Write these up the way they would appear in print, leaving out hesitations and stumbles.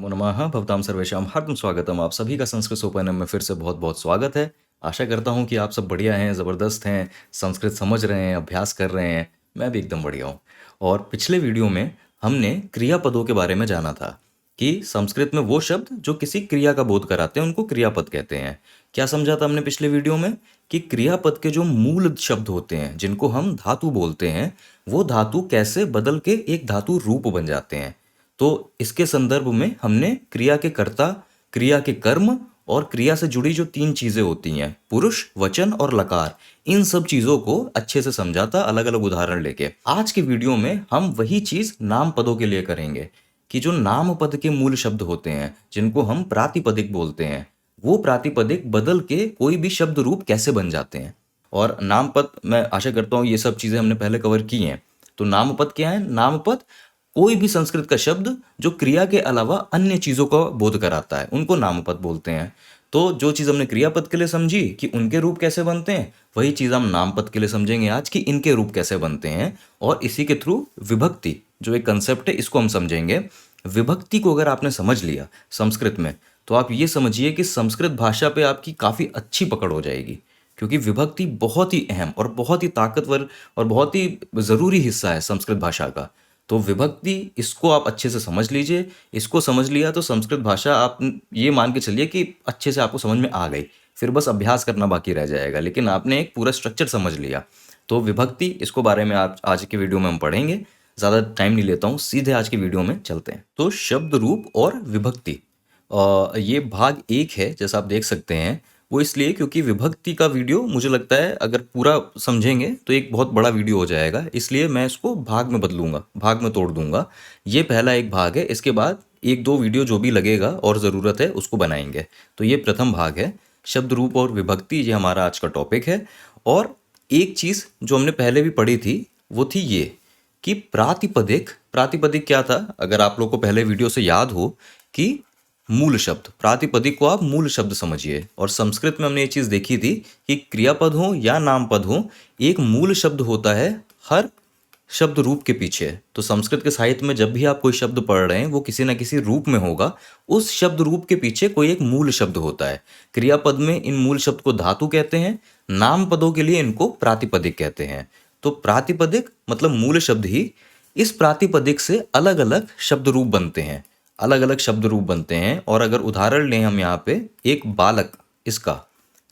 नमो नमः भवतां सर्वेषां हार्दिकं स्वागतम। आप सभी का संस्कृत सोपानम में फिर से बहुत-बहुत स्वागत है। आशा करता हूँ कि आप सब बढ़िया हैं, ज़बरदस्त हैं, संस्कृत समझ रहे हैं, अभ्यास कर रहे हैं। मैं भी एकदम बढ़िया हूँ। और पिछले वीडियो में हमने क्रियापदों के बारे में जाना था कि संस्कृत में वो शब्द जो किसी क्रिया का बोध कराते हैं उनको क्रियापद कहते हैं। क्या समझा था हमने पिछले वीडियो में? कि क्रियापद के जो मूल शब्द होते हैं जिनको हम धातु बोलते हैं, वो धातु कैसे बदल के एक धातु रूप बन जाते हैं। तो इसके संदर्भ में हमने क्रिया के कर्ता, क्रिया के कर्म और क्रिया से जुड़ी जो 3 चीज़ें होती हैं, पुरुष, वचन और लकार, इन सब चीज़ों को अच्छे से समझा था अलग-अलग उदाहरण लेके। आज के वीडियो में हम वही चीज़ नाम पदों के लिए करेंगे कि जो नाम पद के मूल शब्द होते हैं, जिनको हम प्रातिपदिक बोलते हैं, वो प्रातिपदिक बदल के कोई भी शब्द रूप कैसे बन जाते हैं। और नामपद, मैं आशा करता हूँ ये सब चीज़ें हमने पहले कवर की हैं। तो नामपद क्या है? नामपद कोई भी संस्कृत का शब्द जो क्रिया के अलावा अन्य चीज़ों का बोध कराता है, उनको नामपद बोलते हैं। तो जो चीज़ हमने क्रियापद के लिए समझी कि उनके रूप कैसे बनते हैं, वही चीज़ हम नामपद के लिए समझेंगे आज कि इनके रूप कैसे बनते हैं। और इसी के थ्रू विभक्ति जो एक कंसेप्ट है, इसको हम समझेंगे। विभक्ति को अगर आपने समझ लिया संस्कृत में, तो आप ये समझिए कि संस्कृत भाषा पे आपकी काफ़ी अच्छी पकड़ हो जाएगी, क्योंकि विभक्ति बहुत ही अहम और बहुत ही ताकतवर और बहुत ही ज़रूरी हिस्सा है संस्कृत भाषा का। तो विभक्ति, इसको आप अच्छे से समझ लीजिए। इसको समझ लिया तो संस्कृत भाषा आप ये मान के चलिए कि अच्छे से आपको समझ में आ गई। फिर बस अभ्यास करना बाकी रह जाएगा, लेकिन आपने एक पूरा स्ट्रक्चर समझ लिया। तो विभक्ति, इसको बारे में आज के वीडियो में हम पढ़ेंगे। ज़्यादा टाइम नहीं लेता हूँ, सीधे आज की वीडियो में चलते हैं। तो शब्द रूप और विभक्ति, ये भाग 1 है, जैसा आप देख सकते हैं। वो इसलिए क्योंकि विभक्ति का वीडियो मुझे लगता है अगर पूरा समझेंगे तो एक बहुत बड़ा वीडियो हो जाएगा, इसलिए मैं इसको भाग में बदलूंगा, भाग में तोड़ दूंगा। ये पहला एक भाग है, इसके बाद 1-2 वीडियो जो भी लगेगा और ज़रूरत है उसको बनाएंगे। तो ये प्रथम भाग है, शब्द रूप और विभक्ति, ये हमारा आज का टॉपिक है। और एक चीज़ जो हमने पहले भी पढ़ी थी वो थी ये कि प्रातिपदिक, प्रातिपदिक क्या था? अगर आप लोग को पहले वीडियो से याद हो कि मूल शब्द, प्रातिपदिक को आप मूल शब्द समझिए। और संस्कृत में हमने ये चीज़ देखी थी कि क्रियापद हो या नामपद हो, एक मूल शब्द होता है हर शब्द रूप के पीछे। तो संस्कृत के साहित्य में जब भी आप कोई शब्द पढ़ रहे हैं, वो किसी न किसी रूप में होगा। उस शब्द रूप के पीछे कोई एक मूल शब्द होता है। क्रियापद में इन मूल शब्द को धातु कहते हैं, नाम पदों के लिए इनको प्रातिपदिक कहते हैं। तो प्रातिपदिक मतलब मूल शब्द ही, इस प्रातिपदिक से अलग अलग शब्द रूप बनते हैं, अलग अलग शब्द रूप बनते हैं। और अगर उदाहरण लें हम यहाँ पे एक बालक, इसका,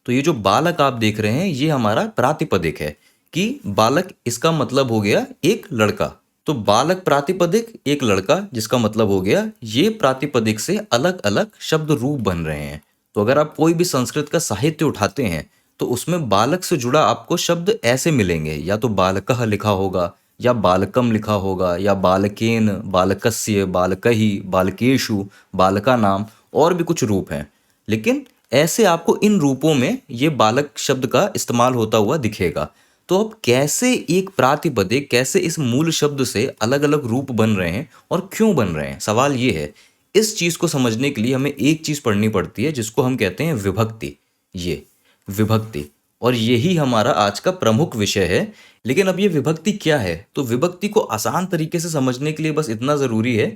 तो ये जो बालक आप देख रहे हैं ये हमारा प्रातिपदिक है कि बालक, इसका मतलब हो गया एक लड़का। तो बालक प्रातिपदिक, एक लड़का, जिसका मतलब हो गया ये प्रातिपदिक से अलग अलग शब्द रूप बन रहे हैं। तो अगर आप कोई भी संस्कृत का साहित्य उठाते हैं तो उसमें बालक से जुड़ा आपको शब्द ऐसे मिलेंगे, या तो बालकः लिखा होगा, या बालकम लिखा होगा, या बालकेन, बालकस्य, बालकही, बालकेशु, बालका नाम, और भी कुछ रूप हैं। लेकिन ऐसे आपको इन रूपों में ये बालक शब्द का इस्तेमाल होता हुआ दिखेगा। तो अब कैसे एक प्रातिपदिक, कैसे इस मूल शब्द से अलग अलग रूप बन रहे हैं और क्यों बन रहे हैं, सवाल ये है। इस चीज़ को समझने के लिए हमें एक चीज़ पढ़नी पड़ती है जिसको हम कहते हैं विभक्ति। ये विभक्ति, और यही हमारा आज का प्रमुख विषय है। लेकिन अब ये विभक्ति क्या है? तो विभक्ति को आसान तरीके से समझने के लिए बस इतना ज़रूरी है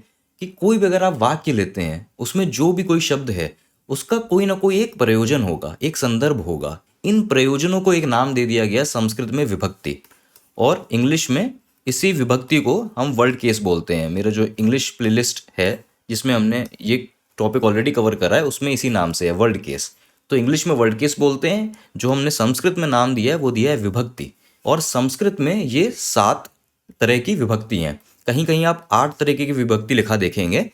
कि कोई भी अगर आप वाक्य लेते हैं, उसमें जो भी कोई शब्द है, उसका कोई ना कोई एक प्रयोजन होगा, एक संदर्भ होगा। इन प्रयोजनों को एक नाम दे दिया गया संस्कृत में विभक्ति, और इंग्लिश में इसी विभक्ति को हम वर्ड केस बोलते हैं। मेरा जो इंग्लिश प्लेलिस्ट है जिसमें हमने ये टॉपिक ऑलरेडी कवर करा है, उसमें इसी नाम से है, वर्ड केस। तो इंग्लिश में वर्ड केस बोलते हैं, जो हमने संस्कृत में नाम दिया है वो दिया है विभक्ति। और संस्कृत में ये 7 तरह की विभक्ति हैं। कहीं कहीं आप 8 तरीके की विभक्ति लिखा देखेंगे।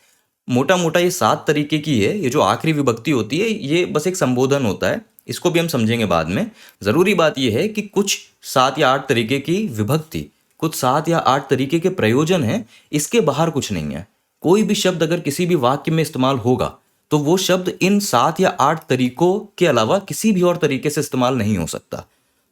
मोटा मोटा ये 7 तरीके की है। ये जो आखिरी विभक्ति होती है ये बस एक संबोधन होता है, इसको भी हम समझेंगे बाद में। ज़रूरी बात यह है कि कुछ 7 या 8 तरीके की विभक्ति, कुछ 7 या 8 तरीके के प्रयोजन हैं, इसके बाहर कुछ नहीं है। कोई भी शब्द अगर किसी भी वाक्य में इस्तेमाल होगा तो वो शब्द इन 7 या 8 तरीकों के अलावा किसी भी और तरीके से इस्तेमाल नहीं हो सकता।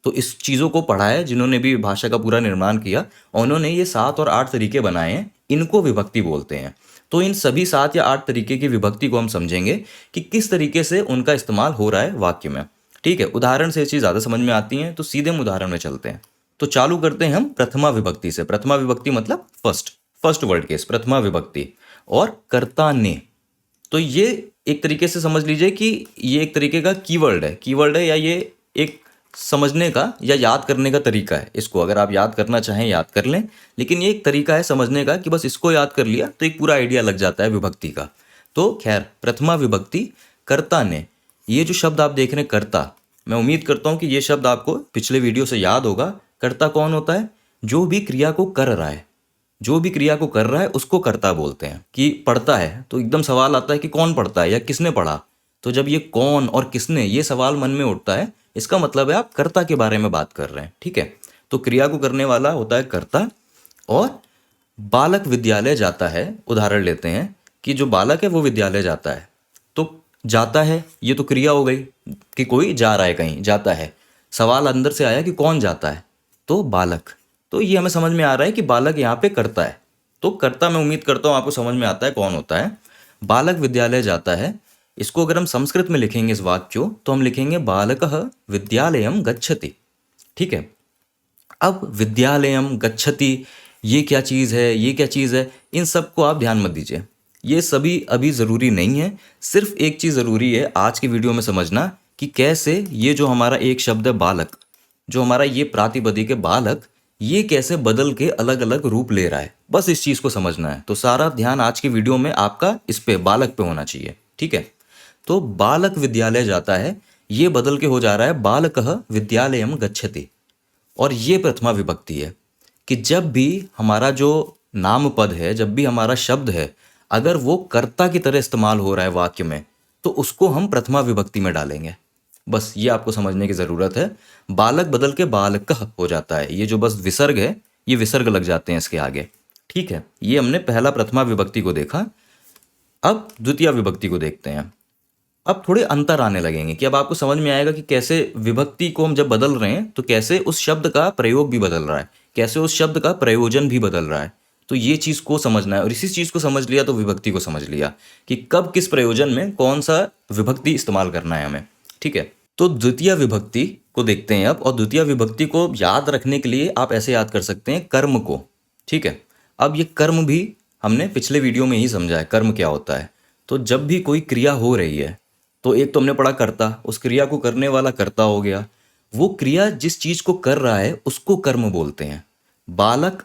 तो इस चीज़ों को पढ़ा है जिन्होंने भी भाषा का पूरा निर्माण किया, उन्होंने ये 7 और 8 तरीके बनाए हैं, इनको विभक्ति बोलते हैं। तो इन सभी 7 या 8 तरीके की विभक्ति को हम समझेंगे कि किस तरीके से उनका इस्तेमाल हो रहा है वाक्य में। ठीक है, उदाहरण से ये चीज़ ज़्यादा समझ में आती हैं, तो सीधे हम उदाहरण में चलते हैं। तो चालू करते हैं हम प्रथमा विभक्ति से। प्रथमा विभक्ति मतलब फर्स्ट वर्ड केस, प्रथमा विभक्ति। और कर्ता ने, तो ये एक तरीके से समझ लीजिए कि ये एक तरीके का कीवर्ड है या ये एक समझने का या याद करने का तरीका है। इसको अगर आप याद करना चाहें याद कर लें, लेकिन ये एक तरीका है समझने का कि बस इसको याद कर लिया तो एक पूरा आइडिया लग जाता है विभक्ति का। तो खैर, प्रथमा विभक्ति कर्ता ने, ये जो शब्द आप देख रहे हैं कर्ता, मैं उम्मीद करता हूं कि ये शब्द आपको पिछले वीडियो से याद होगा। कर्ता कौन होता है? जो भी क्रिया को कर रहा है, जो भी क्रिया को कर रहा है उसको कर्ता बोलते हैं। कि पढ़ता है तो एकदम सवाल आता है कि कौन पढ़ता है या किसने पढ़ा। तो जब ये कौन और किसने ये सवाल मन में उठता है, इसका मतलब है आप कर्ता के बारे में बात कर रहे हैं। ठीक है, तो क्रिया को करने वाला होता है कर्ता। और बालक विद्यालय जाता है, उदाहरण लेते हैं कि जो बालक है वो विद्यालय जाता है। तो जाता है ये तो क्रिया हो गई कि कोई जा रहा है कहीं, जाता है। सवाल अंदर से आया कि कौन जाता है, तो बालक। तो ये हमें समझ में आ रहा है कि बालक यहाँ पे कर्ता है। तो कर्ता मैं उम्मीद करता हूँ आपको समझ में आता है कौन होता है। बालक विद्यालय जाता है, इसको अगर हम संस्कृत में लिखेंगे इस वाक्य को, तो हम लिखेंगे बालकः विद्यालयं गच्छति। ठीक है, अब विद्यालयम गच्छति ये क्या चीज़ है, ये क्या चीज़ है, इन सब को आप ध्यान मत दीजिए। ये सभी अभी ज़रूरी नहीं है। सिर्फ एक चीज़ ज़रूरी है आज की वीडियो में समझना कि कैसे ये जो हमारा एक शब्द है बालक, जो हमारा ये प्रातिपदिक है बालक, ये कैसे बदल के अलग अलग रूप ले रहा है। बस इस चीज़ को समझना है। तो सारा ध्यान आज की वीडियो में आपका इस पे बालक पे होना चाहिए। ठीक है, तो बालक विद्यालय जाता है, ये बदल के हो जा रहा है बालकः विद्यालयम गच्छति। और ये प्रथमा विभक्ति है कि जब भी हमारा जो नाम पद है, जब भी हमारा शब्द है, अगर वो कर्ता की तरह इस्तेमाल हो रहा है वाक्य में, तो उसको हम प्रथमा विभक्ति में डालेंगे। बस ये आपको समझने की ज़रूरत है। बालक बदल के बालकः हो जाता है। ये जो बस विसर्ग है, ये विसर्ग लग जाते हैं इसके आगे। ठीक है, ये हमने पहला प्रथमा विभक्ति को देखा। अब द्वितीय विभक्ति को देखते हैं। अब थोड़े अंतर आने लगेंगे कि अब आपको समझ में आएगा कि कैसे विभक्ति को हम जब बदल रहे हैं तो कैसे उस शब्द का प्रयोग भी बदल रहा है, कैसे उस शब्द का प्रयोजन भी बदल रहा है। तो ये चीज़ को समझना है, और इसी चीज़ को समझ लिया तो विभक्ति को समझ लिया कि कब किस प्रयोजन में कौन सा विभक्ति इस्तेमाल करना है हमें। ठीक है, तो द्वितीय विभक्ति को देखते हैं अब। और द्वितीय विभक्ति को याद रखने के लिए आप ऐसे याद कर सकते हैं कर्म को। ठीक है, अब ये कर्म भी हमने पिछले वीडियो में ही समझा है कर्म क्या होता है। तो जब भी कोई क्रिया हो रही है, तो एक तो हमने पढ़ा कर्ता, उस क्रिया को करने वाला कर्ता हो गया। वो क्रिया जिस चीज को कर रहा है उसको कर्म बोलते हैं। बालक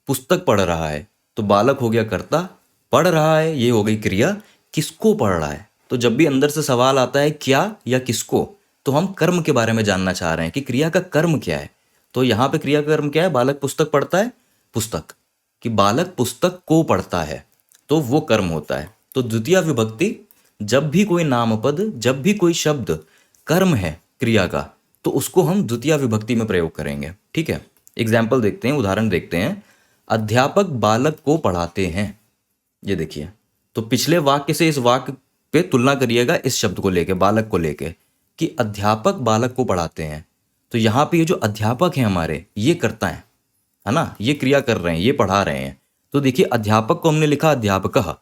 पुस्तक पढ़ रहा है, तो बालक हो गया कर्ता, पढ़ रहा है ये हो गई क्रिया। किसको पढ़ रहा है, तो जब भी अंदर से सवाल आता है क्या या किसको, तो हम कर्म के बारे में जानना चाह रहे हैं कि क्रिया का कर्म क्या है। तो यहाँ पे क्रिया का कर्म क्या है? बालक पुस्तक पढ़ता है, पुस्तक, कि बालक पुस्तक को पढ़ता है, तो वो कर्म होता है। तो द्वितीय विभक्ति, जब भी कोई नामपद, जब भी कोई शब्द कर्म है क्रिया का, तो उसको हम द्वितीय विभक्ति में प्रयोग करेंगे। ठीक है, एग्जाम्पल देखते हैं, उदाहरण देखते हैं। अध्यापक बालक को पढ़ाते हैं, ये देखिए। तो पिछले वाक्य से इस वाक्य पे तुलना करिएगा इस शब्द को लेके, बालक को लेके, कि अध्यापक बालक को पढ़ाते हैं। तो यहाँ पे ये जो अध्यापक हैं हमारे, ये कर्ता है ना, ये क्रिया कर रहे हैं, ये पढ़ा रहे हैं। तो देखिए अध्यापक को हमने लिखा अध्यापकः,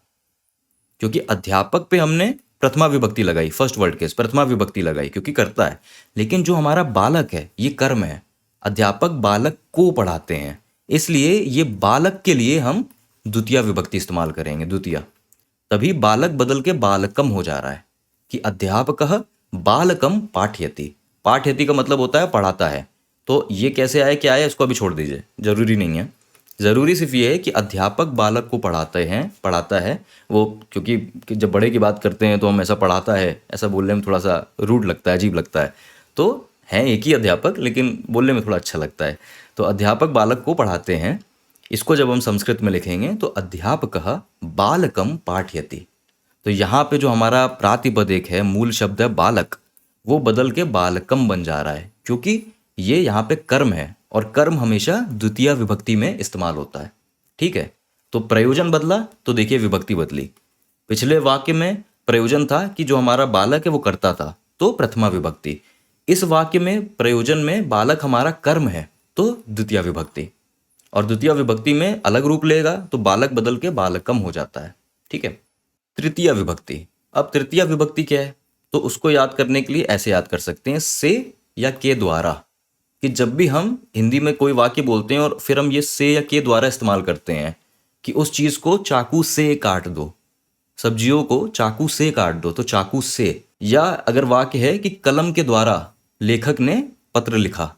क्योंकि अध्यापक पे हमने प्रथमा विभक्ति लगाई, फर्स्ट वर्ड केस प्रथमा विभक्ति लगाई क्योंकि करता है। लेकिन जो हमारा बालक है ये कर्म है, अध्यापक बालक को पढ़ाते हैं, इसलिए ये बालक के लिए हम द्वितीय विभक्ति इस्तेमाल करेंगे, द्वितीय। तभी बालक बदल के बालकम हो जा रहा है कि अध्यापकः बालकम पाठयति। पाठयति का मतलब होता है पढ़ाता है। तो ये कैसे आया क्या आया इसको अभी छोड़ दीजिए, जरूरी नहीं है। ज़रूरी सिर्फ ये है कि अध्यापक बालक को पढ़ाता है वो, क्योंकि जब बड़े की बात करते हैं तो हम ऐसा पढ़ाता है ऐसा बोलने में थोड़ा सा रूड लगता है, अजीब लगता है। तो हैं एक ही अध्यापक, लेकिन बोलने में थोड़ा अच्छा लगता है। तो अध्यापक बालक को पढ़ाते हैं, इसको जब हम संस्कृत में लिखेंगे तो अध्यापकः बालकम पाठयति। तो यहाँ पे जो हमारा प्रातिपदिक है, मूल शब्द है बालक, वो बदल के बालकम बन जा रहा है, क्योंकि ये यहाँ पे कर्म है और कर्म हमेशा द्वितीय विभक्ति में इस्तेमाल होता है। ठीक है, तो प्रयोजन बदला तो देखिए विभक्ति बदली। पिछले वाक्य में प्रयोजन था कि जो हमारा बालक है वो करता था, तो प्रथमा विभक्ति। इस वाक्य में प्रयोजन में बालक हमारा कर्म है, तो द्वितीय विभक्ति। और द्वितीय विभक्ति में अलग रूप लेगा तो बालक बदल के बालकम हो जाता है। ठीक है, तृतीय विभक्ति। अब तृतीय विभक्ति क्या है, तो उसको याद करने के लिए ऐसे याद कर सकते हैं, से या के द्वारा। कि जब भी हम हिंदी में कोई वाक्य बोलते हैं और फिर हम ये से या के द्वारा इस्तेमाल करते हैं कि उस चीज़ को चाकू से काट दो, सब्जियों को चाकू से काट दो, तो चाकू से। या अगर वाक्य है कि कलम के द्वारा लेखक ने पत्र लिखा,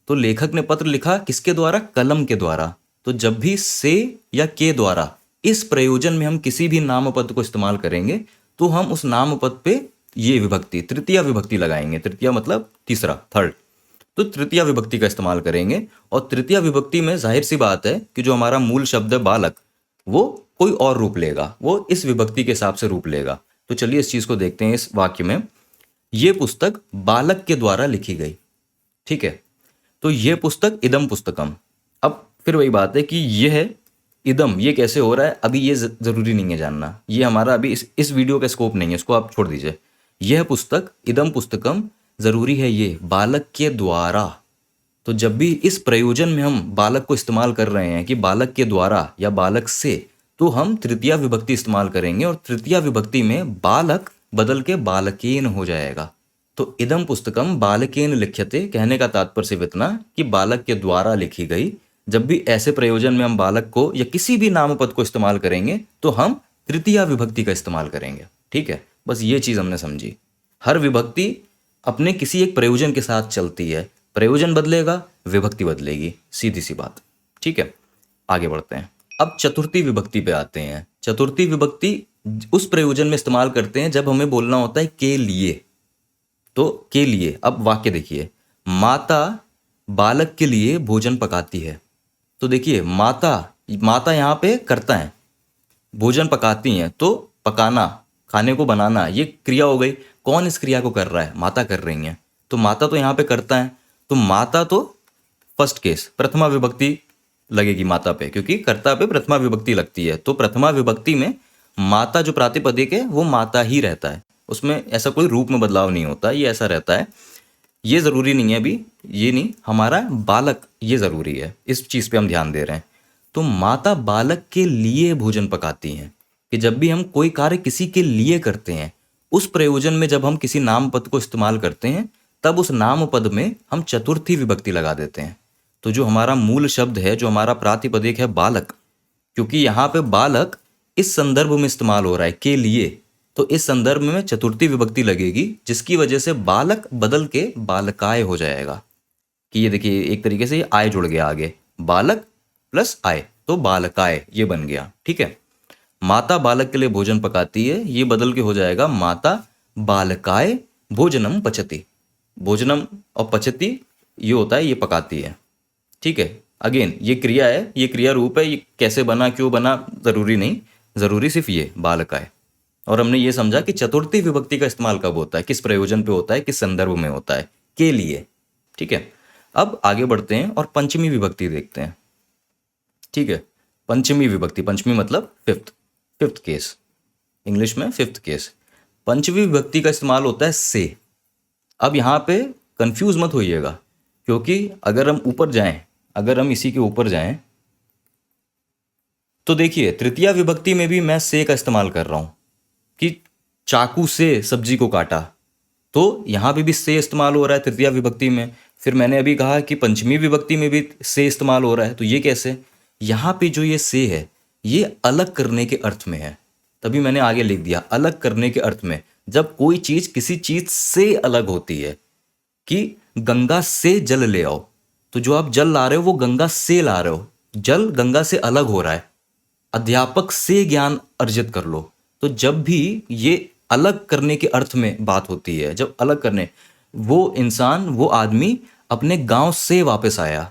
तो लेखक ने पत्र लिखा किसके द्वारा? कलम के द्वारा। तो जब भी से या के द्वारा इस प्रयोजन में हम किसी भी नामपद को इस्तेमाल करेंगे तो हम उस नामपद पे ये विभक्ति, तृतीया विभक्ति लगाएंगे। तृतीया मतलब तीसरा, थर्ड। तो तृतीया विभक्ति का इस्तेमाल करेंगे। और तृतीया विभक्ति में जाहिर सी बात है कि जो हमारा मूल शब्द है बालक, वो कोई और रूप लेगा, वो इस विभक्ति के हिसाब से रूप लेगा। तो चलिए इस चीज को देखते हैं। इस वाक्य में ये पुस्तक बालक के द्वारा लिखी गई, ठीक है। तो ये पुस्तक इदम पुस्तकम। अब फिर वही बात है कि यह इदम, ये कैसे हो रहा है अभी ये जरूरी नहीं है जानना, ये हमारा अभी इस वीडियो का स्कोप नहीं है, इसको आप छोड़ दीजिए। यह पुस्तक इदम पुस्तकम, जरूरी है ये बालक के द्वारा। तो जब भी इस प्रयोजन में हम बालक को इस्तेमाल कर रहे हैं कि बालक के द्वारा या बालक से, तो हम तृतीया विभक्ति इस्तेमाल करेंगे। और तृतीया विभक्ति में बालक बदल के बालकेन हो जाएगा। तो इदम पुस्तकम बालकेन लिख्यते, कहने का तात्पर्य सिर्फ इतना कि बालक के द्वारा लिखी गई। जब भी ऐसे प्रयोजन में हम बालक को या किसी भी नामपद को इस्तेमाल करेंगे तो हम तृतीया विभक्ति का इस्तेमाल करेंगे, ठीक है। बस ये चीज हमने समझी। हर विभक्ति अपने किसी एक प्रयोजन के साथ चलती है, प्रयोजन बदलेगा विभक्ति बदलेगी, सीधी सी बात, ठीक है। आगे बढ़ते हैं। अब चतुर्थी विभक्ति पे आते हैं। चतुर्थी विभक्ति उस प्रयोजन में इस्तेमाल करते हैं जब हमें बोलना होता है के लिए। तो के लिए, अब वाक्य देखिए, माता बालक के लिए भोजन पकाती है। तो देखिए माता यहाँ पे करता है, भोजन पकाती हैं, तो पकाना, खाने को बनाना, ये क्रिया हो गई। कौन इस क्रिया को कर रहा है? माता कर रही हैं। तो माता तो यहाँ पे करता है, तो माता तो फर्स्ट केस प्रथमा विभक्ति लगेगी माता पे, क्योंकि कर्ता पे प्रथमा विभक्ति लगती है। तो प्रथमा विभक्ति में माता जो प्रातिपदिक है वो माता ही रहता है, उसमें ऐसा कोई रूप में बदलाव नहीं होता, ये ऐसा रहता है। ये जरूरी नहीं है अभी, ये नहीं, हमारा बालक ये जरूरी है, इस चीज पे हम ध्यान दे रहे हैं। तो माता बालक के लिए भोजन पकाती हैं, कि जब भी हम कोई कार्य किसी के लिए करते हैं, उस प्रयोजन में जब हम किसी नाम पद को इस्तेमाल करते हैं, तब उस नाम पद में हम चतुर्थी विभक्ति लगा देते हैं। तो जो हमारा मूल शब्द है, जो हमारा प्रातिपदिक है बालक, क्योंकि यहाँ पे बालक इस संदर्भ में इस्तेमाल हो रहा है के लिए, तो इस संदर्भ में चतुर्थी विभक्ति लगेगी, जिसकी वजह से बालक बदल के बालकाय हो जाएगा। कि ये देखिए एक तरीके से ये आय जुड़ गया आगे, बालक प्लस आय, तो बालकाय ये बन गया, ठीक है। माता बालक के लिए भोजन पकाती है, ये बदल के हो जाएगा माता बालकाय भोजनम पचती। भोजनम और पचती ये होता है ये पकाती है, ठीक है। अगेन ये क्रिया है, ये क्रिया रूप है, ये कैसे बना क्यों बना जरूरी नहीं, जरूरी सिर्फ ये बालकाय। और हमने ये समझा कि चतुर्थी विभक्ति का इस्तेमाल कब होता है, किस प्रयोजन पे होता है, किस संदर्भ में होता है, के लिए, ठीक है। अब आगे बढ़ते हैं और पंचमी विभक्ति देखते हैं, ठीक है। पंचमी विभक्ति, पंचमी मतलब फिफ्थ केस, इंग्लिश में फिफ्थ केस। पंचमी विभक्ति का इस्तेमाल होता है से। अब यहाँ पे कंफ्यूज मत होइएगा, क्योंकि अगर हम ऊपर जाएं, अगर हम इसी के ऊपर जाएं, तो देखिए तृतीया विभक्ति में भी मैं से का इस्तेमाल कर रहा हूं कि चाकू से सब्जी को काटा, तो यहां पे भी से इस्तेमाल हो रहा है तृतीया विभक्ति में। फिर मैंने अभी कहा कि पंचमी विभक्ति में भी से इस्तेमाल हो रहा है, तो ये कैसे? यहां पे जो ये से है ये अलग करने के अर्थ में है, तभी मैंने आगे लिख दिया अलग करने के अर्थ में। जब कोई चीज किसी चीज से अलग होती है, कि गंगा से जल ले आओ, तो जो आप जल ला रहे हो वो गंगा से ला रहे हो, जल गंगा से अलग हो रहा है। अध्यापक से ज्ञान अर्जित कर लो, तो जब भी ये अलग करने के अर्थ में बात होती है, जब अलग करने, वो इंसान, वो आदमी अपने गांव से वापस आया,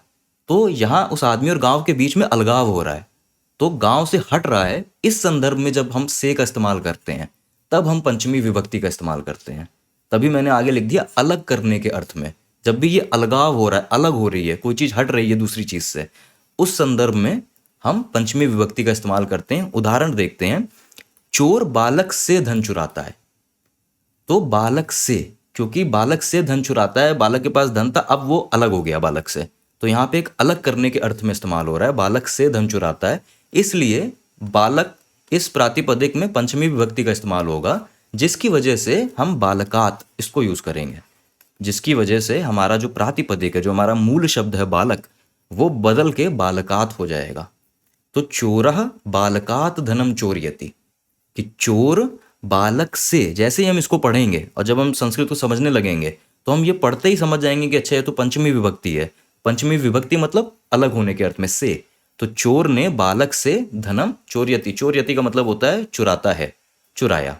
तो यहां उस आदमी और गांव के बीच में अलगाव हो रहा है, तो गांव से हट रहा है। इस संदर्भ में जब हम से का इस्तेमाल करते हैं, तब हम पंचमी विभक्ति का इस्तेमाल करते हैं। तभी मैंने आगे लिख दिया अलग करने के अर्थ में। जब भी ये अलगाव हो रहा है, अलग हो रही है, कोई चीज हट रही है दूसरी चीज से, उस संदर्भ में हम पंचमी विभक्ति का इस्तेमाल करते हैं। उदाहरण देखते हैं, चोर बालक से धन चुराता है, तो बालक से, क्योंकि बालक से धन चुराता है, बालक के पास धन था, अब वो अलग हो गया बालक से, तो यहां पे एक अलग करने के अर्थ में इस्तेमाल हो रहा है, बालक से धन चुराता है। इसलिए बालक इस प्रातिपदिक में पंचमी विभक्ति का इस्तेमाल होगा, जिसकी वजह से हम बालकात इसको यूज करेंगे, जिसकी वजह से हमारा जो प्रातिपदिक है, जो हमारा मूल शब्द है बालक, वो बदल के बालकात हो जाएगा। तो चोरः बालकात धनम चोरयति, कि चोर बालक से, जैसे ही हम इसको पढ़ेंगे और जब हम संस्कृत को समझने लगेंगे तो हम ये पढ़ते ही समझ जाएंगे कि अच्छा ये तो पंचमी विभक्ति है। पंचमी विभक्ति मतलब अलग होने के अर्थ में से। तो चोर ने बालक से धनम चोरयति, चोरयति का मतलब होता है चुराता है, चुराया।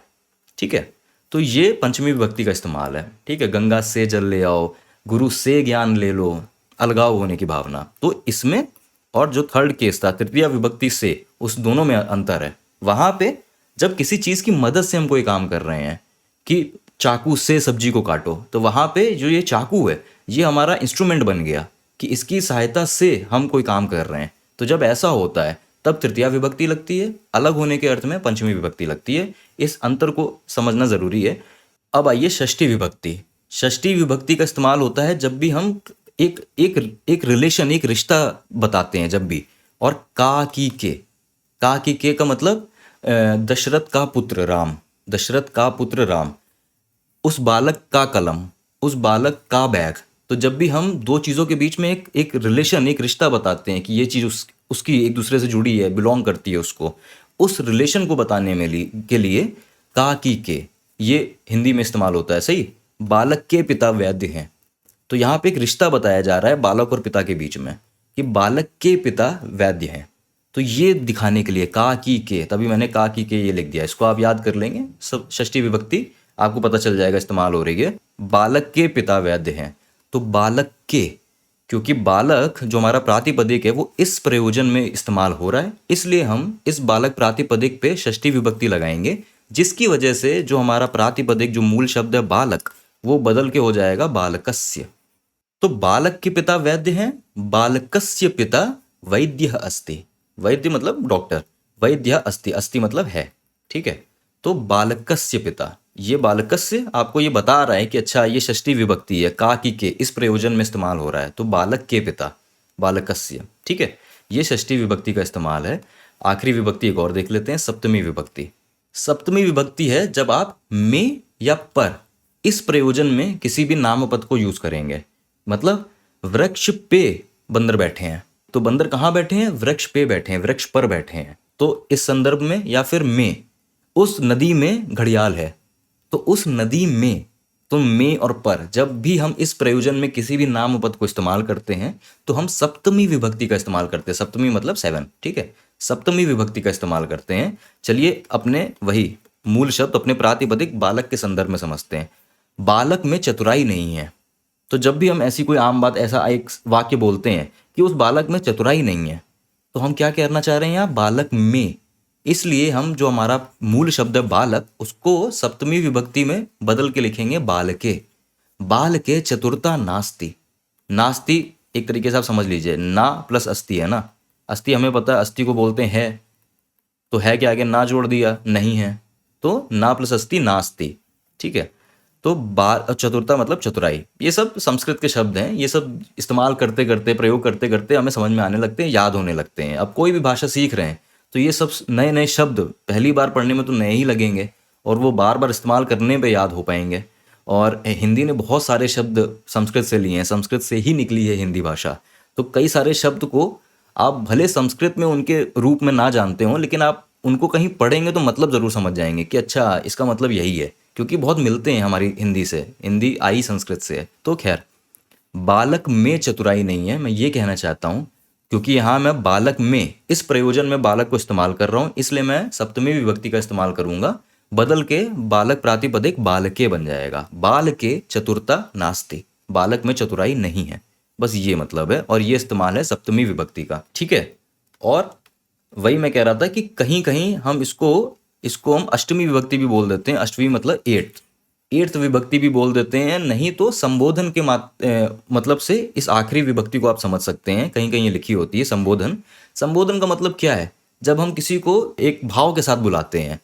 ठीक है, तो ये पंचमी विभक्ति का इस्तेमाल है। ठीक है, गंगा से जल ले आओ, गुरु से ज्ञान ले लो, अलगाव होने की भावना। तो इसमें और जो थर्ड केस था तृतीया विभक्ति से, उस दोनों में अंतर है। वहां पे जब किसी चीज की मदद से हम कोई काम कर रहे हैं कि चाकू से सब्जी को काटो, तो वहां पे जो ये चाकू है ये हमारा इंस्ट्रूमेंट बन गया कि इसकी सहायता से हम कोई काम कर रहे हैं। तो जब ऐसा होता है तब तृतीया विभक्ति लगती है, अलग होने के अर्थ में पंचमी विभक्ति लगती है। इस अंतर को समझना जरूरी है। अब आइए षष्ठी विभक्ति। षष्ठी विभक्ति का इस्तेमाल होता है जब भी हम एक एक एक रिलेशन, एक रिश्ता बताते हैं जब भी। और का की के का मतलब दशरथ का पुत्र राम, दशरथ का पुत्र राम, उस बालक का कलम, उस बालक का बैग। तो जब भी हम दो चीज़ों के बीच में एक रिलेशन, एक रिश्ता बताते हैं कि ये चीज़ उसकी एक दूसरे से जुड़ी है, बिलोंग करती है उसको, उस रिलेशन को बताने में के लिए का की के ये हिंदी में इस्तेमाल होता है। सही, बालक के पिता वैद्य हैं। तो यहाँ पे एक रिश्ता बताया जा रहा है बालक और पिता के बीच में कि बालक के पिता वैद्य हैं। तो ये दिखाने के लिए का की के, तभी मैंने का की के ये लिख दिया। इसको आप याद कर लेंगे, सब षष्ठी विभक्ति आपको पता चल जाएगा इस्तेमाल हो रही है। बालक के पिता वैद्य हैं, तो बालक के, क्योंकि बालक जो हमारा प्रातिपदिक है वो इस प्रयोजन में इस्तेमाल हो रहा है, इसलिए हम इस बालक प्रातिपदिक पे षष्ठी विभक्ति लगाएंगे, जिसकी वजह से जो हमारा प्रातिपदिक जो मूल शब्द है बालक, वो बदल के हो जाएगा बालकस्य। तो बालक के पिता वैद्य हैं, बालकस्य पिता वैद्य अस्ति। वैद्य मतलब डॉक्टर, वैद्य अस्ति, अस्ति मतलब है। ठीक है, तो बालकस्य पिता, ये बालकस्य आपको ये बता रहा है कि अच्छा ये षष्ठी विभक्ति है, का की के इस प्रयोजन में इस्तेमाल हो रहा है। तो बालक के पिता, बालकस्य। ठीक है, ये षष्ठी विभक्ति का इस्तेमाल है। आखिरी विभक्ति एक और देख लेते हैं, सप्तमी विभक्ति। सप्तमी विभक्ति है जब आप में या पर इस प्रयोजन में किसी भी नामपद को यूज करेंगे। मतलब वृक्ष पे बंदर बैठे हैं, तो बंदर कहाँ बैठे हैं? वृक्ष पे बैठे हैं, वृक्ष पर बैठे हैं। तो इस संदर्भ में, या फिर में, उस नदी में घड़ियाल है, तो उस नदी में, तो में और पर जब भी हम इस प्रयोजन में किसी भी नामपद को इस्तेमाल करते हैं तो हम सप्तमी विभक्ति का इस्तेमाल करते हैं। सप्तमी मतलब 7। ठीक है, सप्तमी विभक्ति का इस्तेमाल करते हैं। चलिए अपने वही मूल शब्द, अपने प्रातिपदिक बालक के संदर्भ में समझते हैं। बालक में चतुराई नहीं है। तो जब भी हम ऐसी कोई आम बात, ऐसा एक वाक्य बोलते हैं कि उस बालक में चतुराई नहीं है, तो हम क्या कहना चाह रहे हैं यहाँ? बालक में। इसलिए हम जो हमारा मूल शब्द है बालक, उसको सप्तमी विभक्ति में बदल के लिखेंगे बालके। बालके चतुरता नास्ति। नास्ति एक तरीके से आप समझ लीजिए, ना प्लस अस्ति है ना। अस्ति हमें पता है, अस्ति को बोलते हैं है, तो है के आगे ना जोड़ दिया, नहीं है, तो ना प्लस अस्ति नास्ति। ठीक है, तो चतुरता मतलब चतुराई। ये सब संस्कृत के शब्द हैं, ये सब इस्तेमाल करते करते, प्रयोग करते करते हमें समझ में आने लगते हैं, याद होने लगते हैं। अब कोई भी भाषा सीख रहे हैं तो ये सब नए नए शब्द पहली बार पढ़ने में तो नए ही लगेंगे, और वो बार बार इस्तेमाल करने पे याद हो पाएंगे। और हिंदी ने बहुत सारे शब्द संस्कृत से लिए हैं, संस्कृत से ही निकली है हिंदी भाषा। तो कई सारे शब्द को आप भले संस्कृत में उनके रूप में ना जानते हो, लेकिन आप उनको कहीं पढ़ेंगे तो मतलब ज़रूर समझ जाएंगे कि अच्छा इसका मतलब यही है, क्योंकि बहुत मिलते हैं हमारी हिंदी से, हिंदी आई संस्कृत से है। तो खैर, बालक में चतुराई नहीं है, मैं ये कहना चाहता हूँ, क्योंकि यहाँ मैं बालक में इस प्रयोजन में बालक को इस्तेमाल कर रहा हूँ, इसलिए मैं सप्तमी विभक्ति का इस्तेमाल करूंगा। बदल के बालक प्रातिपदिक बालके बन जाएगा। बालके चतुरता नास्ति, बालक में चतुराई नहीं है, बस ये मतलब है। और ये इस्तेमाल है सप्तमी विभक्ति का। ठीक है, और वही मैं कह रहा था कि कहीं कहीं हम इसको हम अष्टमी विभक्ति भी बोल देते हैं। अष्टमी मतलब एट्थ विभक्ति भी बोल देते हैं। नहीं तो संबोधन के मतलब से इस आखिरी विभक्ति को आप समझ सकते हैं। कहीं कहीं ये लिखी होती है संबोधन। संबोधन का मतलब क्या है? जब हम किसी को एक भाव के साथ बुलाते हैं।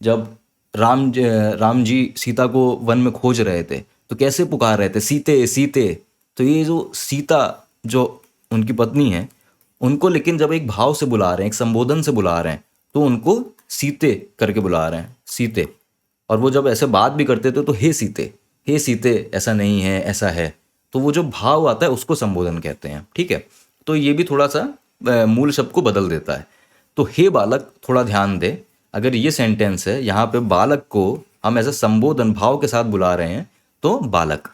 जब राम जी सीता को वन में खोज रहे थे तो कैसे पुकार रहे थे? सीते सीते। तो ये जो सीता जो उनकी पत्नी है, उनको लेकिन जब एक भाव से बुला रहे हैं, एक संबोधन से बुला रहे हैं, तो उनको सीते करके बुला रहे हैं, सीते। और वो जब ऐसे बात भी करते थे तो हे सीते, ऐसा नहीं है, ऐसा है। तो वो जो भाव आता है उसको संबोधन कहते हैं। ठीक है, तो ये भी थोड़ा सा मूल शब्द को बदल देता है। तो हे बालक, थोड़ा ध्यान दे, अगर ये सेंटेंस है, यहाँ पे बालक को हम ऐसा संबोधन भाव के साथ बुला रहे हैं तो बालक,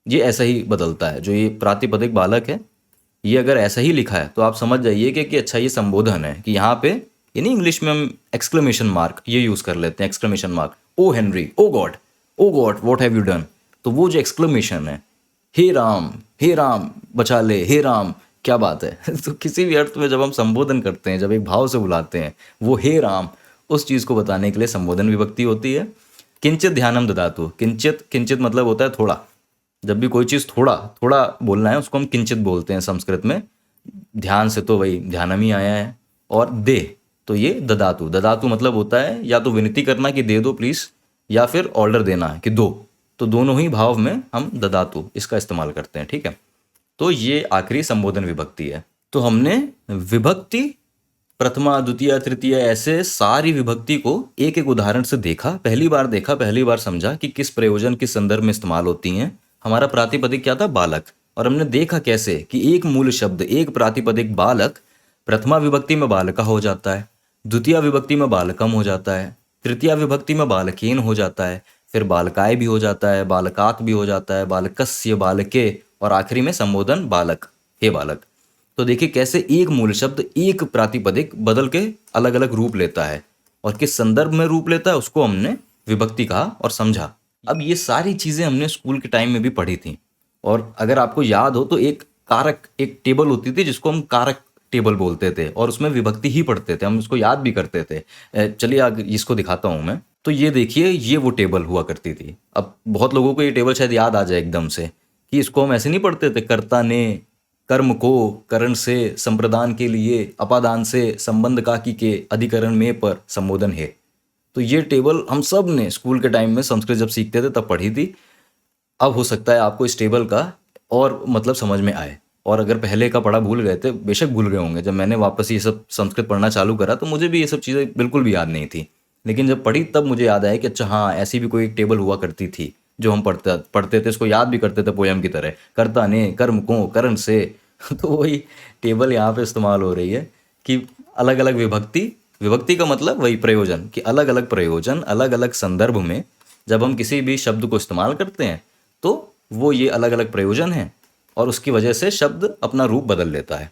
ये ऐसा ही बदलता है। जो ये प्रातिपदिक बालक है, ये अगर ऐसा ही लिखा है तो आप समझ जाइए कि अच्छा ये संबोधन है, कि यहाँ पे यानी इंग्लिश में हम एक्सक्लेमेशन मार्क ये यूज़ कर लेते हैं, exclamation mark, O Henry, O God what have you done. तो वो जो एक्सक्लेमेशन है, हे राम बचा ले, हे राम, क्या बात है। तो किसी भी अर्थ में जब हम संबोधन करते हैं, जब एक भाव से बुलाते हैं, वो हे राम, उस चीज़ को बताने के लिए संबोधन विभक्ति होती है। किंचित ध्यानम ददातु, किंचित, किंचित मतलब होता है थोड़ा। जब भी कोई चीज़ थोड़ा थोड़ा बोलना है उसको हम किंचित बोलते हैं संस्कृत में। ध्यान से तो वही ध्यानम ही आया है, और दे तो ये ददातु, ददातु मतलब होता है या तो विनती करना कि दे दो प्लीज़, या फिर ऑर्डर देना कि दो। तो दोनों ही भाव में हम ददातु इसका इस्तेमाल करते हैं, ठीक है। तो ये आखिरी संबोधन विभक्ति है। तो हमने विभक्ति प्रथमा द्वितीय तृतीय ऐसे सारी विभक्ति को एक एक उदाहरण से देखा, पहली बार समझा कि किस प्रयोजन किस संदर्भ में इस्तेमाल होती हैं। हमारा प्रातिपदिक क्या था, बालक, और हमने देखा कैसे कि एक मूल शब्द, एक प्रातिपदिक बालक प्रथमा विभक्ति में बालका हो जाता है, द्वितीय विभक्ति में बालकम हो जाता है, तृतीय विभक्ति में बालकेन हो जाता है, फिर बालकाय भी हो जाता है, बालकात भी हो जाता है, बालकस्य, बालके, और आखिरी में संबोधन बालक, हे बालक। तो देखिए कैसे एक मूल शब्द एक प्रातिपदिक बदल के अलग अलग रूप लेता है, और किस संदर्भ में रूप लेता है उसको हमने विभक्ति कहा और समझा। अब ये सारी चीज़ें हमने स्कूल के टाइम में भी पढ़ी थी, और अगर आपको याद हो तो एक कारक, एक टेबल होती थी जिसको हम कारक टेबल बोलते थे, और उसमें विभक्ति ही पढ़ते थे, हम उसको याद भी करते थे। चलिए आगे इसको दिखाता हूँ मैं। तो ये देखिए, ये वो टेबल हुआ करती थी। अब बहुत लोगों को ये टेबल शायद याद आ जाए एकदम से कि इसको हम ऐसे नहीं पढ़ते थे, कर्ता ने कर्म को करण से संप्रदान के लिए अपादान से संबंध काकी के अधिकरण में पर संबोधन है। तो ये टेबल हम सब ने स्कूल के टाइम में संस्कृत जब सीखते थे तब पढ़ी थी। अब हो सकता है आपको इस टेबल का और मतलब समझ में आए, और अगर पहले का पढ़ा भूल गए थे, बेशक भूल गए होंगे। जब मैंने वापस ये सब संस्कृत पढ़ना चालू करा तो मुझे भी ये सब चीज़ें बिल्कुल भी याद नहीं थी, लेकिन जब पढ़ी तब मुझे याद आया कि अच्छा हाँ, ऐसी भी कोई एक टेबल हुआ करती थी जो हम पढ़ते थे, इसको याद भी करते थे पोयम की तरह, कर्ता ने कर्म को करण से। तो वही टेबल यहाँ पे इस्तेमाल हो रही है कि अलग अलग विभक्ति, विभक्ति का मतलब वही प्रयोजन, कि अलग अलग प्रयोजन अलग अलग संदर्भ में जब हम किसी भी शब्द को इस्तेमाल करते हैं तो वो ये अलग अलग प्रयोजन है, और उसकी वजह से शब्द अपना रूप बदल लेता है।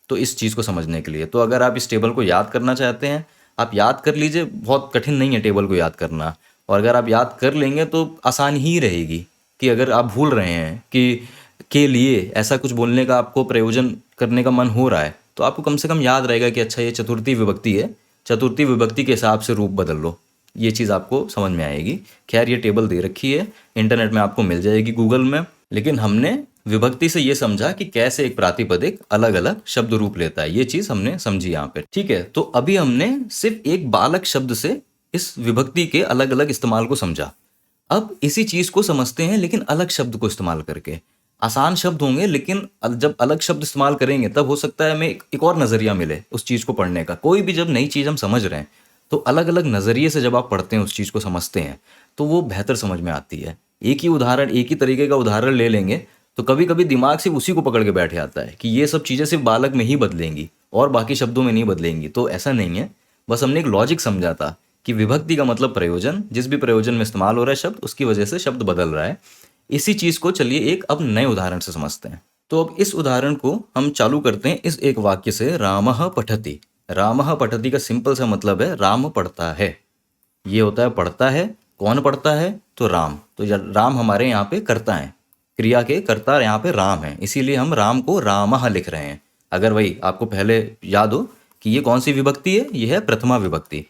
तो इस चीज़ को समझने के लिए, तो अगर आप इस टेबल को याद करना चाहते हैं, आप याद कर लीजिए, बहुत कठिन नहीं है टेबल को याद करना। और अगर आप याद कर लेंगे तो आसान ही रहेगी। कि अगर आप भूल रहे हैं कि के लिए ऐसा कुछ बोलने का आपको प्रयोजन करने का मन हो रहा है, तो आपको कम से कम याद रहेगा कि अच्छा ये चतुर्थी विभक्ति है, चतुर्थी विभक्ति के हिसाब से रूप बदल लो। ये चीज़ आपको समझ में आएगी। खैर ये टेबल दे रखी है, इंटरनेट में आपको मिल जाएगी, गूगल में। लेकिन हमने विभक्ति से ये समझा कि कैसे एक प्रातिपदिक अलग अलग शब्द रूप लेता है, ये चीज़ हमने समझी यहाँ पे, ठीक है। तो अभी हमने सिर्फ एक बालक शब्द से इस विभक्ति के अलग अलग इस्तेमाल को समझा। अब इसी चीज़ को समझते हैं लेकिन अलग शब्द को इस्तेमाल करके। आसान शब्द होंगे लेकिन जब अलग शब्द इस्तेमाल करेंगे तब हो सकता है हमें एक और नज़रिया मिले उस चीज़ को पढ़ने का। कोई भी जब नई चीज़ हम समझ रहे हैं तो अलग अलग नज़रिए से जब आप पढ़ते हैं, उस चीज़ को समझते हैं, तो वो बेहतर समझ में आती है। एक ही उदाहरण, एक ही तरीके का उदाहरण ले लेंगे तो कभी कभी दिमाग सिर्फ उसी को पकड़ के बैठ जाता है कि ये सब चीज़ें सिर्फ बालक में ही बदलेंगी और बाकी शब्दों में नहीं बदलेंगी। तो ऐसा नहीं है, बस हमने एक लॉजिक समझा था कि विभक्ति का मतलब प्रयोजन, जिस भी प्रयोजन में इस्तेमाल हो रहा है शब्द, उसकी वजह से शब्द बदल रहा है। इसी चीज़ को चलिए एक अब नए उदाहरण से समझते हैं। तो अब इस उदाहरण को हम चालू करते हैं इस एक वाक्य से, रामः पठति। रामः पठति का सिंपल सा मतलब है राम पढ़ता है। ये होता है पढ़ता है, कौन पढ़ता है, तो राम। तो राम हमारे यहाँ पे कर्ता है, क्रिया के कर्ता यहाँ पे राम है, इसीलिए हम राम को रामः लिख रहे हैं। अगर वही आपको पहले याद हो कि ये कौन सी विभक्ति है, ये है प्रथमा विभक्ति।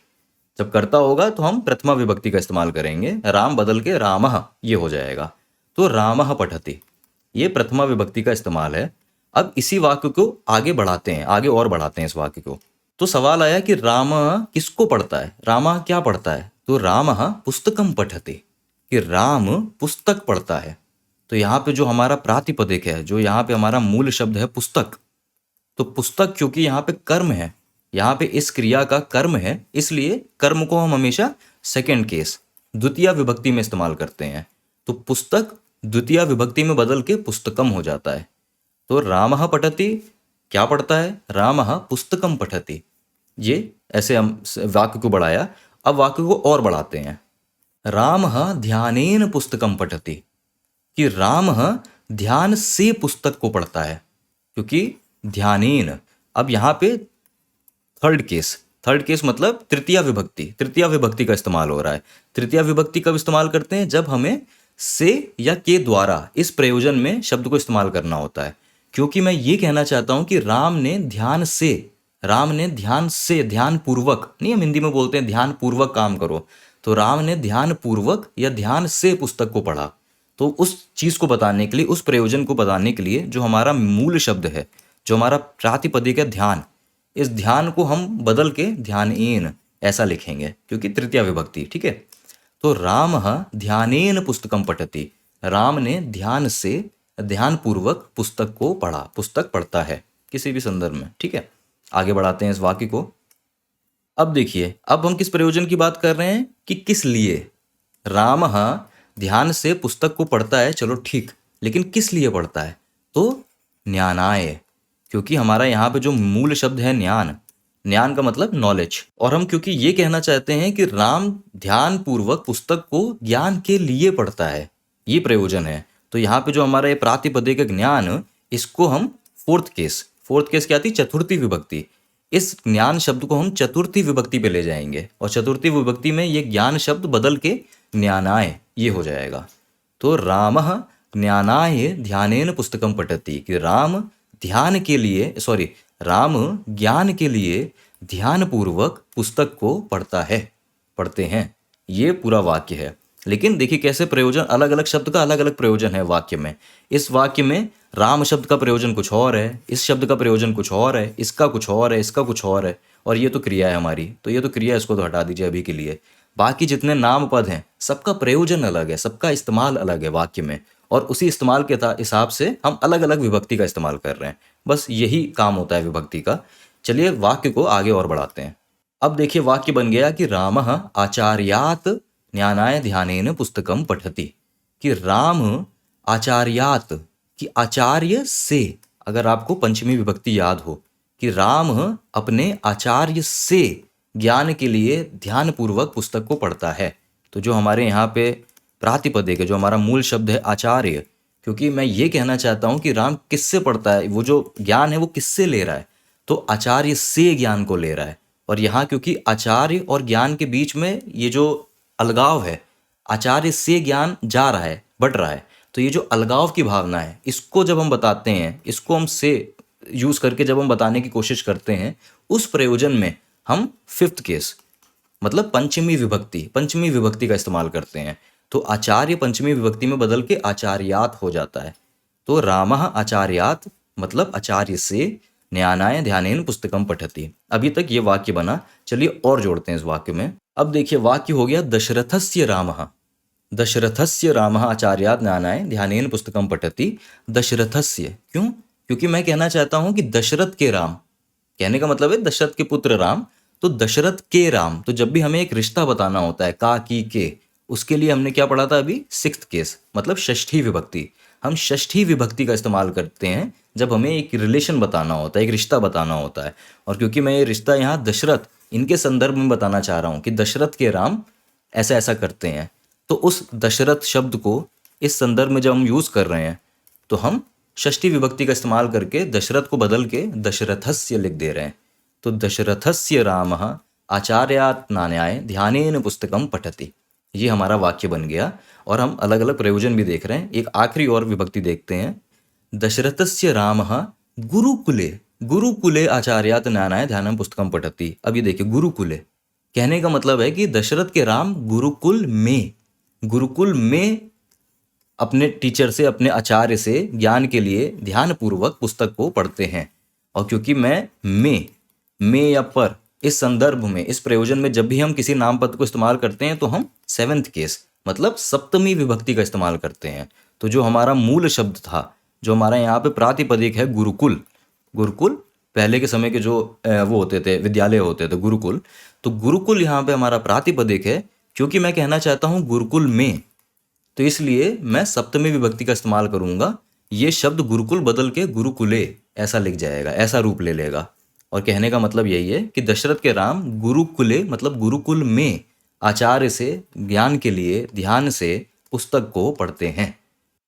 जब कर्ता होगा तो हम प्रथमा विभक्ति का इस्तेमाल करेंगे, राम बदल के रामः ये हो जाएगा। तो रामः पठति ये प्रथमा विभक्ति का इस्तेमाल है। अब इसी वाक्य को आगे बढ़ाते हैं, आगे और बढ़ाते हैं इस वाक्य को। तो सवाल आया कि राम किसको पढ़ता है, राम क्या पढ़ता है, तो राम पुस्तकम पठति, कि राम पुस्तक पढ़ता है। तो यहाँ पे जो हमारा प्रातिपदिक है, जो यहाँ पे हमारा मूल शब्द है पुस्तक, तो पुस्तक क्योंकि यहाँ पे कर्म है, यहाँ पे इस क्रिया का कर्म है, इसलिए कर्म को हम हमेशा सेकेंड केस द्वितीय विभक्ति में इस्तेमाल करते हैं। तो पुस्तक द्वितीय विभक्ति में बदल के पुस्तकम हो जाता है। तो रामः पठति क्या पढ़ता है, रामः पुस्तकम पठति। ये ऐसे हम वाक्य को बढ़ाया। अब वाक्य को और बढ़ाते हैं। रामः ध्यानेन पुस्तकं पठति, कि रामः ध्यान से पुस्तक को पढ़ता है। क्योंकि ध्यानेन, अब यहाँ पे थर्ड केस मतलब तृतीया विभक्ति का इस्तेमाल हो रहा है। तृतीया विभक्ति कब इस्तेमाल करते हैं? जब हमें से या के द्वारा इस प्रयोजन में शब्द को इस्तेमाल करना होता है। क्योंकि मैं ये कहना चाहता हूं कि राम ने ध्यान से, ध्यान पूर्वक नहीं, हम हिंदी में बोलते हैं ध्यान पूर्वक काम करो, तो राम ने ध्यान पूर्वक या ध्यान से पुस्तक को पढ़ा। तो उस चीज को बताने के लिए, उस प्रयोजन को बताने के लिए जो हमारा मूल शब्द है, जो हमारा प्रातिपदिक है ध्यान, इस ध्यान को हम बदल के ध्यानेन ऐसा लिखेंगे, क्योंकि तृतीया विभक्ति। ठीक है, तो रामः ध्यानेन पुस्तकं पठति, राम ने ध्यान से, ध्यान पूर्वक पुस्तक को पढ़ा, पुस्तक पढ़ता है किसी भी संदर्भ में। ठीक है, आगे बढ़ाते हैं इस वाक्य को। अब देखिए, अब हम किस प्रयोजन की बात कर रहे हैं कि किस लिए रामः ध्यान से पुस्तक को पढ़ता है। चलो ठीक, लेकिन किस लिए पढ़ता है? तो ज्ञानाय, क्योंकि हमारा यहाँ पे जो मूल शब्द है ज्ञान का मतलब नॉलेज, और हम क्योंकि ये कहना चाहते हैं कि राम ध्यान पूर्वक पुस्तक को ज्ञान के लिए पढ़ता है, ये प्रयोजन है। तो यहाँ पे जो हमारा ये प्रातिपदिक ज्ञान, इसको हम फोर्थ केस क्या थी? चतुर्थी विभक्ति। इस ज्ञान शब्द को हम चतुर्थी विभक्ति पे ले जाएंगे, और चतुर्थी विभक्ति में ये ज्ञान शब्द बदल के ज्ञानाय ये हो जाएगा। तो रामः ज्ञानाय ध्यानेन पुस्तकं पठति, कि राम ध्यान के लिए, राम ज्ञान के लिए ध्यान पूर्वक पुस्तक को पढ़ते हैं। ये पूरा वाक्य है। लेकिन देखिए कैसे प्रयोजन, अलग अलग शब्द का अलग अलग प्रयोजन है वाक्य में। इस वाक्य में राम शब्द का प्रयोजन कुछ और है, इस शब्द का प्रयोजन कुछ और है, इसका कुछ और है, इसका कुछ और है, और ये तो क्रिया है हमारी, तो ये तो क्रिया, इसको तो हटा दीजिए अभी के लिए। बाकी जितने नाम पद हैं सबका प्रयोजन अलग है, सबका इस्तेमाल अलग है वाक्य में, और उसी इस्तेमाल के हिसाब से हम अलग अलग विभक्ति का इस्तेमाल कर रहे हैं। बस यही काम होता है विभक्ति का। चलिए वाक्य को आगे और बढ़ाते हैं। अब देखिए वाक्य बन गया कि रामः आचार्यात् ज्ञानाय ध्यानेन पुस्तकं पठति, कि राम आचार्यात्, कि आचार्य से, अगर आपको पंचमी विभक्ति याद हो, कि राम अपने आचार्य से ज्ञान के लिए ध्यान पूर्वक पुस्तक को पढ़ता है। तो जो हमारे यहाँ पे प्रातिपदिक है, जो हमारा मूल शब्द है आचार्य, क्योंकि मैं ये कहना चाहता हूँ कि राम किससे पढ़ता है, वो जो ज्ञान है वो किससे ले रहा है, तो आचार्य से ज्ञान को ले रहा है। और यहाँ क्योंकि आचार्य और ज्ञान के बीच में ये जो अलगाव है, आचार्य से ज्ञान जा रहा है, बढ़ रहा है, तो ये जो अलगाव की भावना है, इसको जब हम बताते हैं, इसको हम से यूज करके जब हम बताने की कोशिश करते हैं, उस प्रयोजन में हम फिफ्थ केस मतलब पंचमी विभक्ति का इस्तेमाल करते हैं। तो आचार्य पंचमी विभक्ति में बदल के आचार्यात हो जाता है। तो रामः आचार्यात मतलब आचार्य से, ज्ञानाय ध्यानेन पुस्तकं पठति। अभी तक ये वाक्य बना। चलिए और जोड़ते हैं इस वाक्य में। अब देखिए वाक्य हो गया दशरथस्य रामः आचार्यात ज्ञानाय ध्यानेन पुस्तकं पठति। दशरथस्य, क्यों? क्योंकि मैं कहना चाहता हूं कि दशरथ के राम, कहने का मतलब है दशरथ के पुत्र राम, तो दशरथ के राम। तो जब भी हमें एक रिश्ता बताना होता है का की के, उसके लिए हमने क्या पढ़ा था अभी? सिक्स्थ केस मतलब षष्ठी विभक्ति। हम षष्ठी विभक्ति का इस्तेमाल करते हैं जब हमें एक रिलेशन बताना होता है, एक रिश्ता बताना होता है। और क्योंकि मैं ये रिश्ता यहाँ दशरथ इनके संदर्भ में बताना चाह रहा हूँ कि दशरथ के राम ऐसा ऐसा करते हैं, तो उस दशरथ शब्द को इस संदर्भ में जब हम यूज कर रहे हैं, तो हम षष्ठी विभक्ति का इस्तेमाल करके दशरथ को बदल के दशरथस्य लिख दे रहे हैं। तो दशरथस्य रामः आचार्यात् ज्ञानाय ध्यानेन पुस्तकं पठति, ये हमारा वाक्य बन गया। और हम अलग अलग प्रयोजन भी देख रहे हैं। एक आखिरी और विभक्ति देखते हैं। दशरथस्य रामः गुरुकुले आचार्यात् ज्ञानाय ध्यानं पुस्तकं पठति। अब ये देखिए गुरुकुले, कहने का मतलब है कि दशरथ के राम गुरुकुल में अपने टीचर से, अपने आचार्य से ज्ञान के लिए ध्यान पूर्वक पुस्तक को पढ़ते हैं। और क्योंकि मैं में या पर इस संदर्भ में, इस प्रयोजन में जब भी हम किसी नाम पद को इस्तेमाल करते हैं, तो हम सेवेंथ केस मतलब सप्तमी विभक्ति का इस्तेमाल करते हैं। तो जो हमारा मूल शब्द था, जो हमारा यहाँ पे प्रातिपदिक है गुरुकुल पहले के समय के जो वो होते थे, विद्यालय होते थे गुरुकुल, तो गुरुकुल यहाँ पे हमारा प्रातिपदिक है। क्योंकि मैं कहना चाहता हूँ गुरुकुल में, तो इसलिए मैं सप्तमी विभक्ति का इस्तेमाल करूंगा। ये शब्द गुरुकुल बदल के गुरुकुले ऐसा लिख जाएगा, ऐसा रूप ले लेगा। और कहने का मतलब यही है कि दशरथ के राम गुरुकुले मतलब गुरुकुल में आचार्य से ज्ञान के लिए ध्यान से पुस्तक को पढ़ते हैं।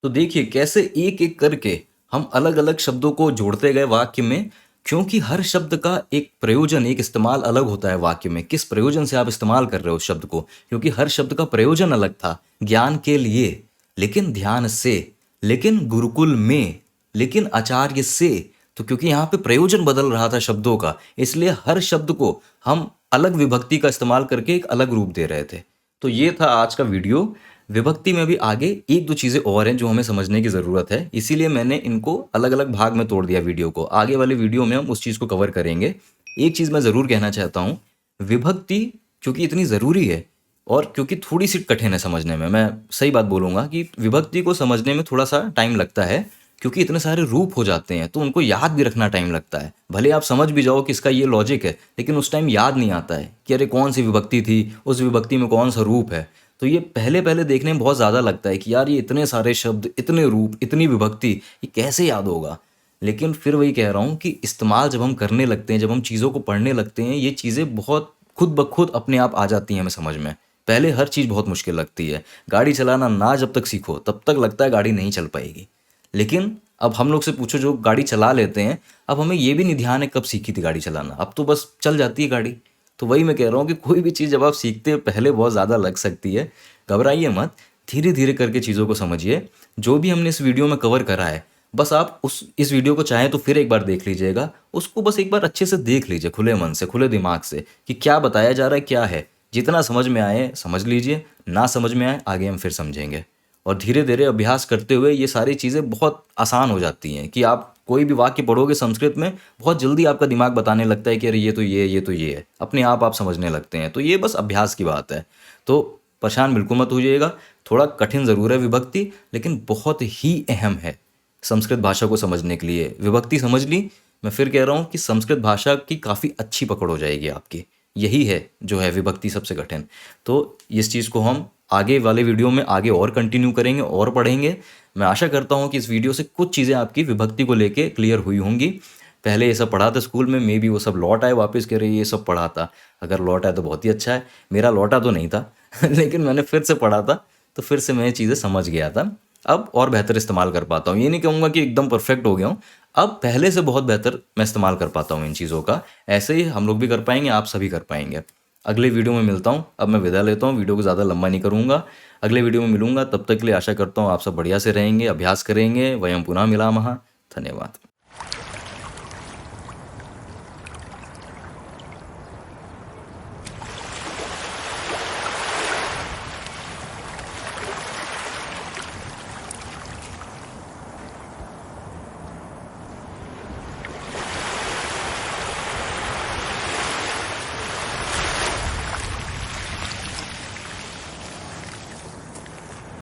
तो देखिए कैसे एक एक करके हम अलग अलग शब्दों को जोड़ते गए वाक्य में, क्योंकि हर शब्द का एक प्रयोजन, एक इस्तेमाल अलग होता है वाक्य में। किस प्रयोजन से आप इस्तेमाल कर रहे हो उस शब्द को, क्योंकि हर शब्द का प्रयोजन अलग था। ज्ञान के लिए, लेकिन ध्यान से, लेकिन गुरुकुल में, लेकिन आचार्य से। तो क्योंकि यहाँ पे प्रयोजन बदल रहा था शब्दों का, इसलिए हर शब्द को हम अलग विभक्ति का इस्तेमाल करके एक अलग रूप दे रहे थे। तो ये था आज का वीडियो। विभक्ति में भी आगे एक दो चीज़ें और हैं जो हमें समझने की ज़रूरत है, इसीलिए मैंने इनको अलग अलग भाग में तोड़ दिया वीडियो को। आगे वाले वीडियो में हम उस चीज़ को कवर करेंगे। एक चीज़ मैं ज़रूर कहना चाहता हूँ, विभक्ति क्योंकि इतनी ज़रूरी है और क्योंकि थोड़ी सी कठिन है समझने में, मैं सही बात बोलूँगा कि विभक्ति को समझने में थोड़ा सा टाइम लगता है, क्योंकि इतने सारे रूप हो जाते हैं तो उनको याद भी रखना टाइम लगता है। भले आप समझ भी जाओ कि इसका ये लॉजिक है, लेकिन उस टाइम याद नहीं आता है कि अरे कौन सी विभक्ति थी, उस विभक्ति में कौन सा रूप है। तो ये पहले पहले देखने में बहुत ज़्यादा लगता है कि यार ये इतने सारे शब्द, इतने रूप, इतनी विभक्ति, ये कैसे याद होगा। लेकिन फिर वही कह रहा हूँ कि इस्तेमाल जब हम करने लगते हैं, जब हम चीज़ों को पढ़ने लगते हैं, ये चीज़ें बहुत खुद ब खुद अपने आप आ जाती हैं हमें समझ में। पहले हर चीज़ बहुत मुश्किल लगती है। गाड़ी चलाना ना जब तक सीखो तब तक लगता है गाड़ी नहीं चल पाएगी। लेकिन अब हम लोग से पूछो जो गाड़ी चला लेते हैं, अब हमें ये भी नहीं ध्यान है कब सीखी थी गाड़ी चलाना, अब तो बस चल जाती है गाड़ी। तो वही मैं कह रहा हूँ कि कोई भी चीज़ जब आप सीखते हैं पहले बहुत ज़्यादा लग सकती है। घबराइए मत, धीरे धीरे करके चीज़ों को समझिए। जो भी हमने इस वीडियो में कवर करा है, बस आप इस वीडियो को चाहें तो फिर एक बार देख लीजिएगा। उसको बस एक बार अच्छे से देख लीजिए, खुले मन से, खुले दिमाग से, कि क्या बताया जा रहा है, क्या है। जितना समझ में आए समझ लीजिए, ना समझ में आए आगे हम फिर समझेंगे। और धीरे धीरे अभ्यास करते हुए ये सारी चीज़ें बहुत आसान हो जाती हैं कि आप कोई भी वाक्य पढ़ोगे संस्कृत में, बहुत जल्दी आपका दिमाग बताने लगता है कि अरे ये तो ये तो ये है, अपने आप समझने लगते हैं। तो ये बस अभ्यास की बात है। तो परेशान बिल्कुल मत होइएगा। थोड़ा कठिन ज़रूर है विभक्ति, लेकिन बहुत ही अहम है संस्कृत भाषा को समझने के लिए। विभक्ति समझ ली, मैं फिर कह रहा हूँ कि संस्कृत भाषा की काफ़ी अच्छी पकड़ हो जाएगी आपकी। यही है जो है विभक्ति सबसे कठिन। तो इस चीज़ को हम आगे वाले वीडियो में आगे और कंटिन्यू करेंगे और पढ़ेंगे। मैं आशा करता हूँ कि इस वीडियो से कुछ चीज़ें आपकी विभक्ति को लेके क्लियर हुई होंगी। पहले ये सब पढ़ा था स्कूल में, मे बी वो सब लौट आए वापस, कह रहे ये सब पढ़ा था। अगर लौट आए तो बहुत ही अच्छा है। मेरा लौटा तो नहीं था लेकिन मैंने फिर से पढ़ा था, तो फिर से मैं ये चीज़ें समझ गया था। अब और बेहतर इस्तेमाल कर पाता हूँ। ये नहीं कहूँगा कि एकदम परफेक्ट हो गया हूँ, अब पहले से बहुत बेहतर मैं इस्तेमाल कर पाता हूँ इन चीज़ों का। ऐसे ही हम लोग भी कर पाएंगे, आप सभी कर पाएंगे। अगले वीडियो में मिलता हूँ। अब मैं विदा लेता हूँ, वीडियो को ज़्यादा लंबा नहीं करूँगा। अगले वीडियो में मिलूंगा, तब तक के लिए आशा करता हूँ आप सब बढ़िया से रहेंगे, अभ्यास करेंगे। वयम पुनः मिलामः। धन्यवाद।